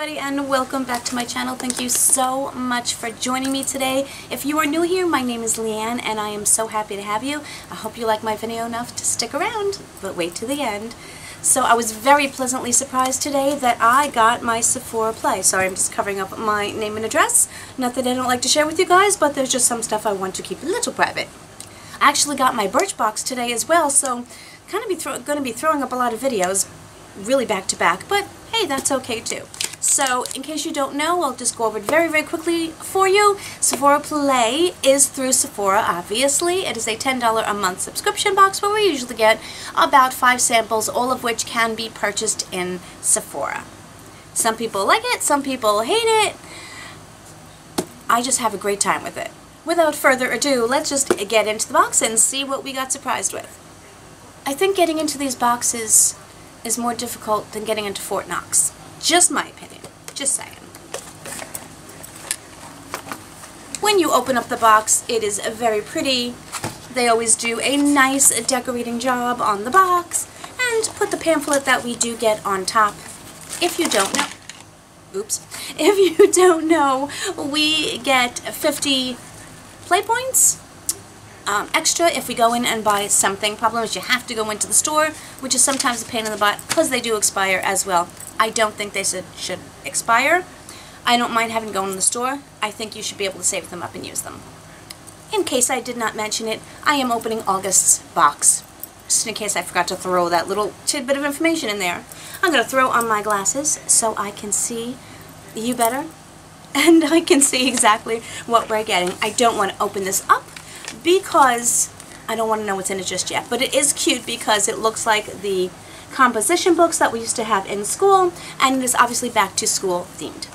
everybody, and welcome back to my channel. Thank you so much for joining me today. If you are new here, my name is Leanne and I am so happy to have you. I hope you like my video enough to stick around, but wait to the end. So I was very pleasantly surprised today that I got my Sephora Play. Sorry, I'm just covering up my name and address. Not that I don't like to share with you guys, but there's just some stuff I want to keep a little private. I actually got my Birchbox today as well, so kind of going to be throwing up a lot of videos really back to back, but hey, that's okay too. So, in case you don't know, I'll just go over it very quickly for you. Sephora Play is through Sephora, obviously. It is a $10 a month subscription box where we usually get about 5 samples, all of which can be purchased in Sephora. Some people like it, some people hate it. I just have a great time with it. Without further ado, let's just get into the box and see what we got surprised with. I think getting into these boxes is more difficult than getting into Fort Knox. Just my opinion. Just saying. When you open up the box, it is very pretty. They always do a nice decorating job on the box and put the pamphlet that we do get on top. If you don't know, if you don't know, we get 50 play points extra if we go in and buy something. Problem is you have to go into the store, which is sometimes a pain in the butt because they do expire as well. I don't think they should expire. I don't mind having to go in the store. I think you should be able to save them up and use them. In case I did not mention it, I am opening August's box. Just in case I forgot to throw that little tidbit of information in there. I'm going to throw on my glasses so I can see you better. And I can see exactly what we're getting. I don't want to open this up because I don't want to know what's in it just yet. But it is cute because it looks like the composition books that we used to have in school, and it is obviously back to school themed.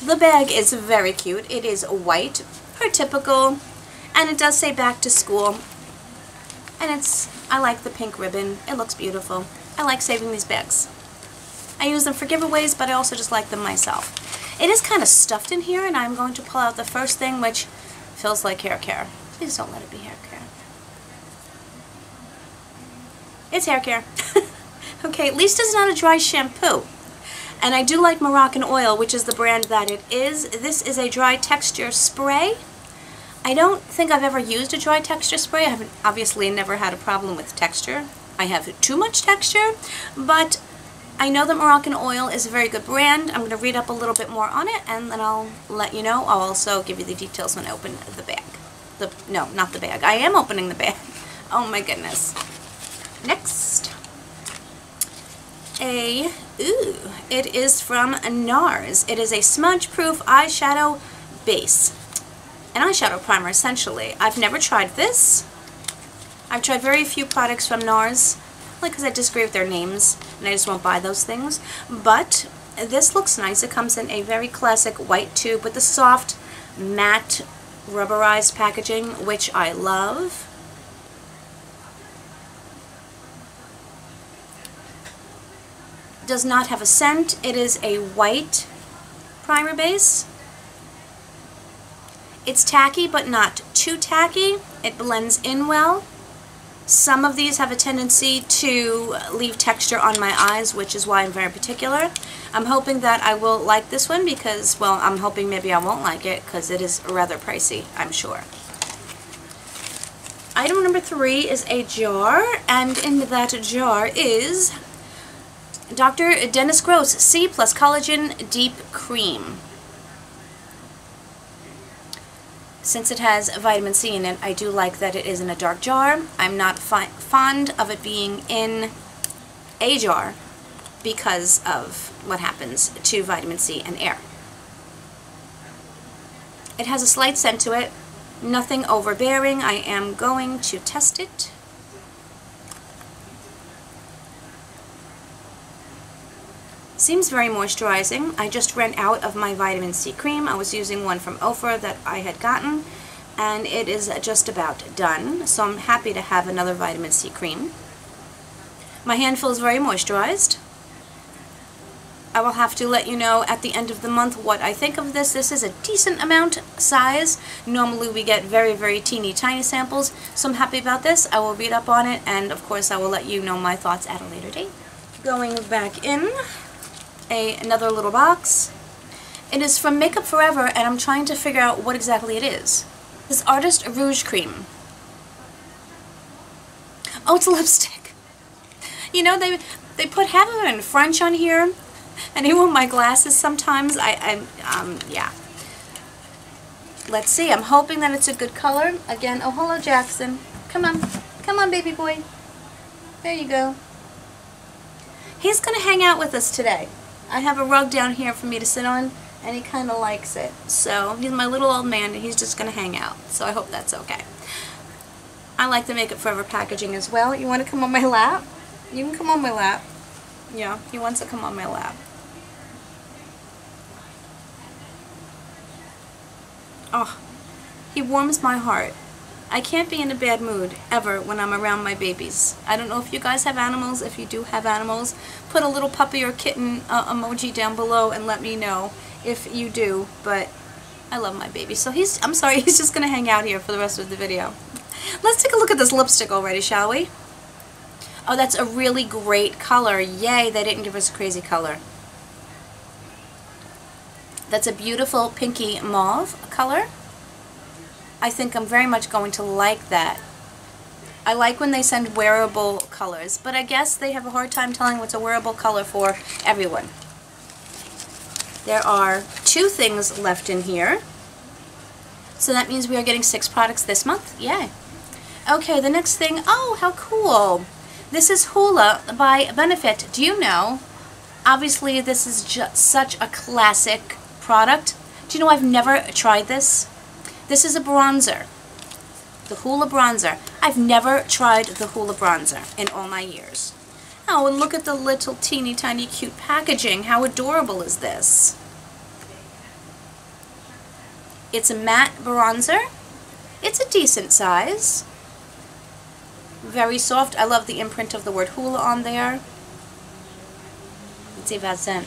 The bag is very cute. It is white, per typical, and it does say back to school. And I like the pink ribbon. It looks beautiful. I like saving these bags. I use them for giveaways, but I also just like them myself. It is kind of stuffed in here, and I'm going to pull out the first thing, which feels like hair care. Please don't let it be hair care. It's hair care. Okay, at least it's not a dry shampoo. And I do like Moroccan Oil, which is the brand that it is. This is a dry texture spray. I don't think I've ever used a dry texture spray. I haven't obviously never had a problem with texture. I have too much texture, but I know that Moroccan Oil is a very good brand. I'm going to read up a little bit more on it, and then I'll let you know. I'll also give you the details when I open the bag. No, not the bag. I am opening the bag. Oh my goodness. Next. It is from NARS. It is a smudge-proof eyeshadow base. An eyeshadow primer, essentially. I've never tried this. I've tried very few products from NARS, because I disagree with their names, and I just won't buy those things. But this looks nice. It comes in a very classic white tube with the soft, matte, rubberized packaging, which I love. Does not have a scent. It is a white primer base. It's tacky, but not too tacky. It blends in well. Some of these have a tendency to leave texture on my eyes, which is why I'm very particular. I'm hoping that I will like this one because, well, I'm hoping maybe I won't like it because it is rather pricey, I'm sure. Item number 3 is a jar, and in that jar is Dr. Dennis Gross C+ Collagen Deep Cream. Since it has vitamin C in it, I do like that it is in a dark jar. I'm not fond of it being in a jar because of what happens to vitamin C and air. It has a slight scent to it, nothing overbearing. I am going to test it. Seems very moisturizing. I just ran out of my vitamin C cream. I was using one from Ofra that I had gotten, and it is just about done. So I'm happy to have another vitamin C cream. My hand feels very moisturized. I will have to let you know at the end of the month what I think of this. This is a decent amount size. Normally we get very teeny tiny samples, so I'm happy about this. I will read up on it, and of course I will let you know my thoughts at a later date. Going back in, another little box. It is from Makeup Forever, and I'm trying to figure out what exactly it is. This Artist Rouge Cream. Oh, it's a lipstick. You know, they put half of it in French on here, and even with my glasses sometimes, yeah. Let's see. I'm hoping that it's a good color. Again, oh, hello, Jackson. Come on. Come on, baby boy. There you go. He's going to hang out with us today. I have a rug down here for me to sit on, and he kind of likes it. So he's my little old man, and he's just going to hang out. So I hope that's okay. I like the Makeup Forever packaging as well. You want to come on my lap? You can come on my lap. Yeah, he wants to come on my lap. Oh, he warms my heart. I can't be in a bad mood, ever, when I'm around my babies. I don't know if you guys have animals. If you do have animals, put a little puppy or kitten emoji down below and let me know if you do. But I love my baby. So I'm sorry, he's just going to hang out here for the rest of the video. Let's take a look at this lipstick already, shall we? Oh, that's a really great color. Yay, they didn't give us a crazy color. That's a beautiful pinky mauve color. I think I'm very much going to like that. I like when they send wearable colors, but I guess they have a hard time telling what's a wearable color for everyone. There are 2 things left in here. So that means we are getting 6 products this month. Yay. Okay, the next thing, oh, how cool. This is Hoola by Benefit. Do you know, obviously this is just such a classic product. Do you know I've never tried this? This is a bronzer. The Hoola bronzer. I've never tried the Hoola bronzer in all my years. Oh, and look at the little teeny tiny cute packaging. How adorable is this? It's a matte bronzer. It's a decent size. Very soft. I love the imprint of the word Hoola on there. Let's see if that's in.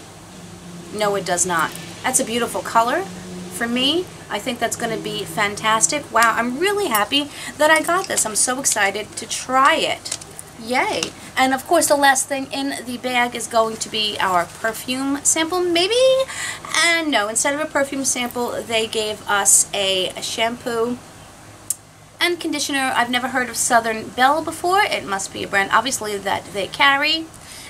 No, it does not. That's a beautiful color. For me, I think that's going to be fantastic. Wow, I'm really happy that I got this. I'm so excited to try it. Yay. And of course, the last thing in the bag is going to be our perfume sample, maybe? And no, instead of a perfume sample, they gave us a shampoo and conditioner. I've never heard of Southern Belle before. It must be a brand, obviously, that they carry.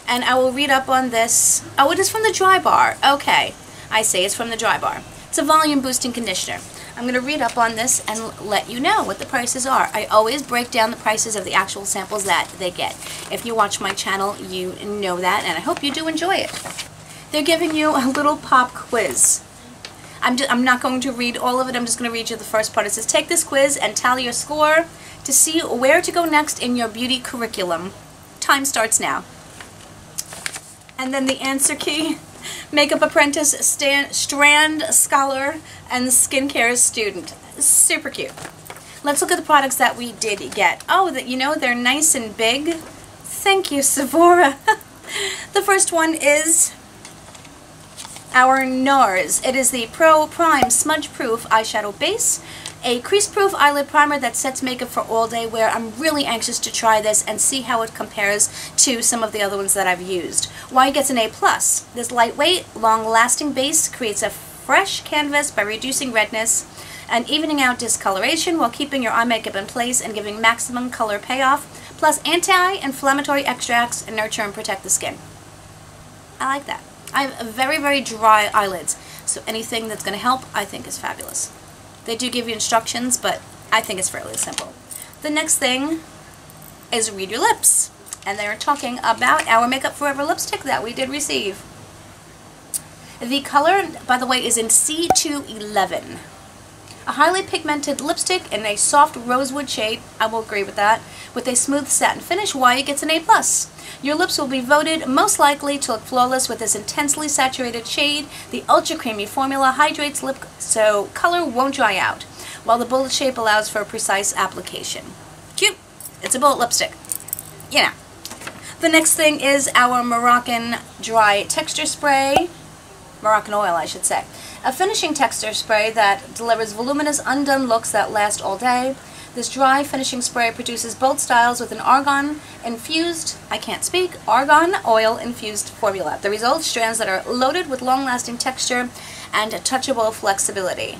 And I will read up on this. Oh, it is from the Dry Bar. Okay, I see, it's from the Dry Bar. It's a volume boosting conditioner. I'm going to read up on this and let you know what the prices are. I always break down the prices of the actual samples that they get. If you watch my channel, you know that, and I hope you do enjoy it. They're giving you a little pop quiz. I'm not going to read all of it. I'm just going to read you the first part. It says, take this quiz and tally your score to see where to go next in your beauty curriculum. Time starts now. And then the answer key, makeup apprentice, strand scholar, and skincare student. Super cute. Let's look at the products that we did get. Oh, you know, they're nice and big. Thank you, Sephora. The first one is our NARS. It is the Pro Prime Smudge Proof Eyeshadow Base, a crease proof eyelid primer that sets makeup for all day wear. I'm really anxious to try this and see how it compares to some of the other ones that I've used. Why it gets an A+. This lightweight, long-lasting base creates a fresh canvas by reducing redness and evening out discoloration while keeping your eye makeup in place and giving maximum color payoff, plus anti-inflammatory extracts and nurture and protect the skin. I like that. I have very, very dry eyelids, so anything that's going to help, I think, is fabulous. They do give you instructions, but I think it's fairly simple. The next thing is Read Your Lips, and they're talking about our Makeup Forever lipstick that we did receive. The color, by the way, is in C211. A highly pigmented lipstick in a soft rosewood shade, I will agree with that, with a smooth satin finish. Why it gets an A+. Your lips will be voted most likely to look flawless with this intensely saturated shade. The ultra creamy formula hydrates lip so color won't dry out, while the bullet shape allows for a precise application. Cute! It's a bullet lipstick. You know. The next thing is our Moroccan Dry Texture Spray. Moroccan Oil, I should say. A finishing texture spray that delivers voluminous undone looks that last all day. This dry finishing spray produces both styles with an argan oil infused formula. The result, strands that are loaded with long-lasting texture and touchable flexibility.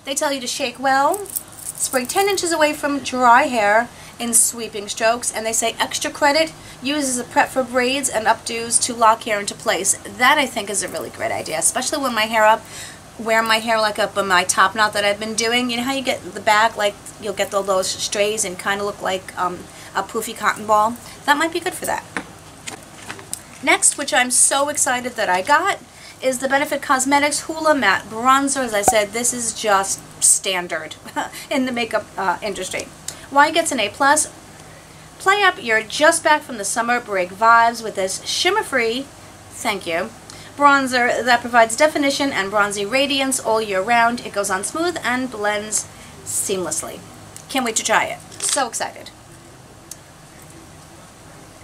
They tell you to shake well, spray 10 inches away from dry hair in sweeping strokes, and they say extra credit, use as a prep for braids and updos to lock hair into place. That I think is a really great idea, especially when my hair up, wear my hair like up on my top knot that I've been doing. You know how you get the back, like you'll get all those strays and kind of look like a poofy cotton ball? That might be good for that. Next, which I'm so excited that I got, is the Benefit Cosmetics Hoola Matte Bronzer. As I said, this is just standard in the makeup industry. Why it gets an A+. Play up your just back from the summer break vibes with this shimmer-free, thank you, bronzer that provides definition and bronzy radiance all year round. It goes on smooth and blends seamlessly. Can't wait to try it. So excited.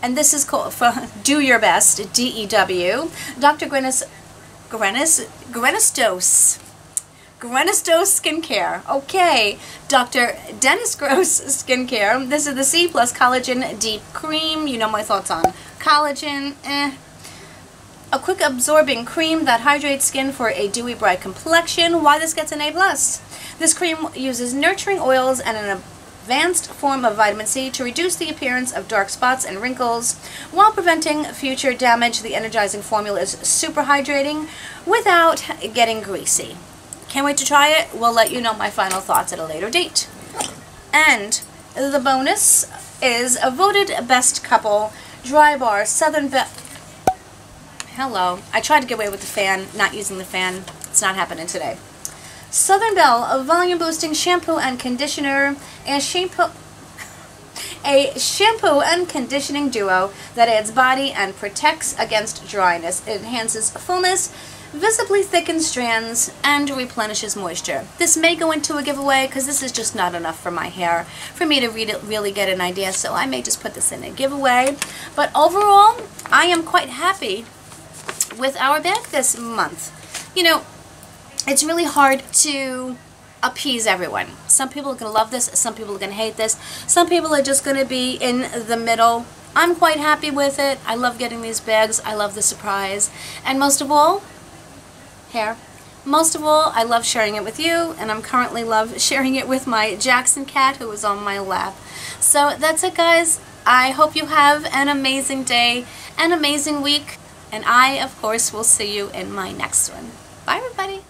And this is called for Do Your Best, DEW, Dr. Grenistos Skincare. Okay, Dr. Dennis Gross Skincare. This is the C+ Collagen Deep Cream. You know my thoughts on collagen. A quick absorbing cream that hydrates skin for a dewy, bright complexion. Why this gets an A+. This cream uses nurturing oils and an advanced form of vitamin C to reduce the appearance of dark spots and wrinkles while preventing future damage. The energizing formula is super hydrating without getting greasy. Can't wait to try it. We'll let you know my final thoughts at a later date. And the bonus is a voted best couple, Dry Bar Southern Belle. Hello. I tried to get away with the fan, not using the fan. It's not happening today. Southern Belle, a volume boosting shampoo and conditioner, a shampoo and conditioning duo that adds body and protects against dryness. It enhances fullness, visibly thickens strands, and replenishes moisture. This may go into a giveaway because this is just not enough for my hair for me to really get an idea, so I may just put this in a giveaway. But overall, I am quite happy with our bag this month. You know, it's really hard to appease everyone. Some people are going to love this, some people are going to hate this, some people are just going to be in the middle. I'm quite happy with it. I love getting these bags. I love the surprise. And most of all, hair. Most of all, I love sharing it with you, and I'm currently love sharing it with my Jackson cat who is on my lap. So that's it, guys. I hope you have an amazing day, an amazing week, and I, of course, will see you in my next one. Bye, everybody.